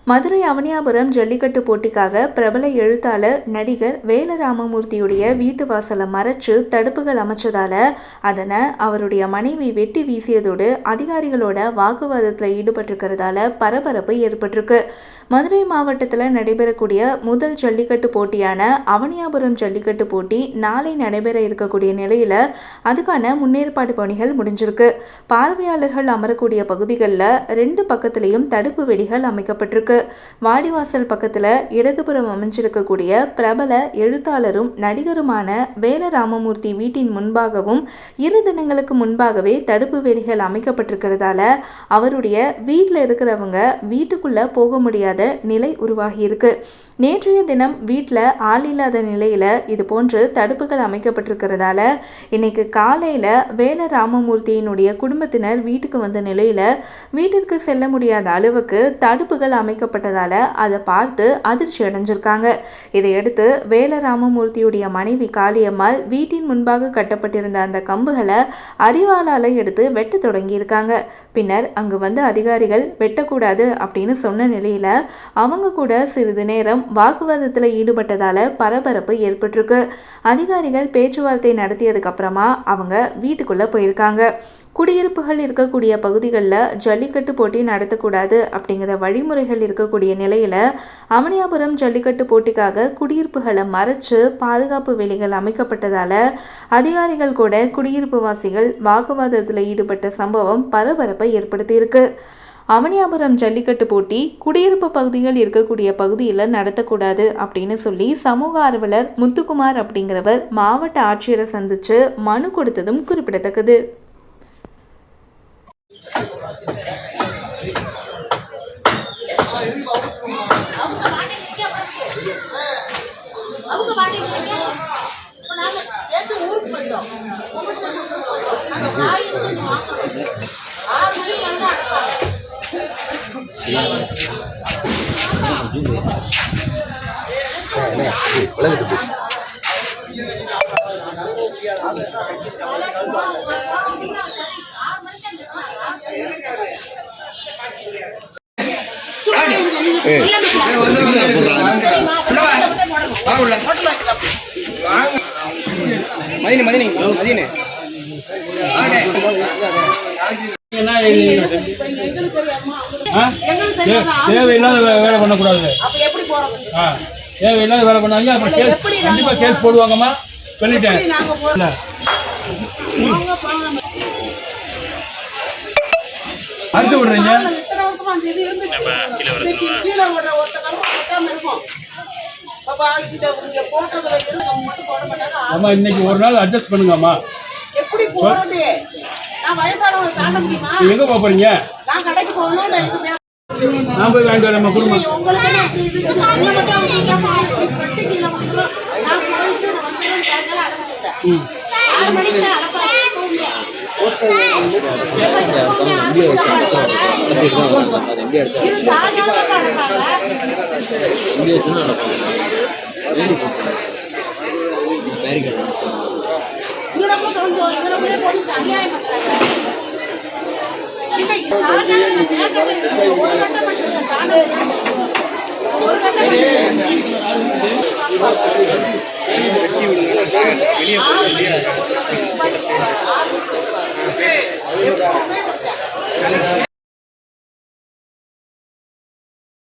மதுரை அவனியாபுரம் ஜல்லிக்கட்டு போட்டிக்காக பிரபல எழுத்தாளர் நடிகர் வேல ராமமூர்த்தியுடைய வீட்டு வாசலை மறைச்சு தடுப்புகள் அமைச்சதால அதனை அவருடைய மனைவி வெட்டி வீசியதோடு அதிகாரிகளோட வாக்குவாதத்தில் ஈடுபட்டிருக்கிறதால பரபரப்பு ஏற்பட்டிருக்கு. மதுரை மாவட்டத்தில் நடைபெறக்கூடிய முதல் ஜல்லிக்கட்டு போட்டியான அவனியாபுரம் ஜல்லிக்கட்டு போட்டி நாளை நடைபெற இருக்கக்கூடிய நிலையில அதுக்கான முன்னேற்பாடு பணிகள் முடிஞ்சிருக்கு. பார்வையாளர்கள் அமரக்கூடிய பகுதிகளில் 2 பக்கத்திலையும் தடுப்பு வெடிகள் அமைக்கப்பட்டிருக்கு. வாடிவாசல் பக்கத்துல இடதுபுறம் அமைஞ்சிருக்கக்கூடிய பிரபல எழுத்தாளரும் நடிகருமான வேல ராமமூர்த்தி வீட்டின் முன்பாகவும் 2 தினங்களுக்கு முன்பாகவே தடுப்பு வேலிகள் அமைக்கப்பட்டிருக்கிறதால அவருடைய வீட்டில் இருக்கிறவங்க வீட்டுக்குள்ள போக முடியாத நிலை உருவாகி இருக்கு. நேற்றைய தினம் வீட்டில் ஆள் இல்லாத நிலையில் இது போன்று தடுப்புகள் அமைக்கப்பட்டிருக்கிறதால இன்னைக்கு காலையில் வேல ராமமூர்த்தியினுடைய குடும்பத்தினர் வீட்டுக்கு வந்த நிலையில் வீட்டிற்கு செல்ல முடியாத அளவுக்கு தடுப்புகள் அமைக்கப்பட்டதால் அதை பார்த்து அதிர்ச்சி அடைஞ்சிருக்காங்க. இதையடுத்து வேல ராமமூர்த்தியுடைய மனைவி காளியம்மாள் வீட்டின் முன்பாக கட்டப்பட்டிருந்த அந்த கம்புகளை அரிவாளால் எடுத்து வெட்ட தொடங்கியிருக்காங்க. பின்னர் அங்கு வந்த அதிகாரிகள் வெட்டக்கூடாது அப்படின்னு சொன்ன நிலையில் அவங்க கூட சிறிது நேரம் வாக்குவாதத்தில் ஈடுபட்டதால பரபரப்பு ஏற்பட்டிருக்கு. அதிகாரிகள் பேச்சுவார்த்தை நடத்தியதுக்கு அப்புறமா அவங்க வீட்டுக்குள்ள போயிருக்காங்க. குடியிருப்புகள் இருக்கக்கூடிய பகுதிகளில் ஜல்லிக்கட்டு போட்டி நடத்தக்கூடாது அப்படிங்கிற வழிமுறைகள் இருக்கக்கூடிய நிலையில் அவனியாபுரம் ஜல்லிக்கட்டு போட்டிக்காக குடியிருப்புகளை மறைச்சு பாதுகாப்பு வேலிகள் அமைக்கப்பட்டதால் அதிகாரிகள் கூட குடியிருப்பு வாசிகள் வாக்குவாதத்தில் ஈடுபட்ட சம்பவம் பரபரப்பை ஏற்படுத்தியிருக்கு. அவனியாபுரம் ஜல்லிக்கட்டு போட்டி குடியிருப்பு பகுதிகள் இருக்கக்கூடிய பகுதியில் நடத்தக்கூடாது அப்படின்னு சொல்லி சமூக ஆர்வலர் முத்துக்குமார் அப்படிங்கிறவர் மாவட்ட ஆட்சியரை சந்தித்து மனு கொடுத்ததும் குறிப்பிடத்தக்கது. தேவையில்லாத வேலை பண்ணக்கூடாது. தேவையில்லாத வேலை பண்ணாங்க கண்டிப்பா கேஸ் போடுவாங்கம்மா சொல்லிட்டேன். அறுத்து விடுறீங்க. அம்மா இன்னைக்கு ஒரு நாள் அட்ஜஸ்ட் பண்ணுங்கம்மா. எங்க போறீங்க? நான் போய் வாங்கிட்டு வரேன் குடும்பம். வெளியே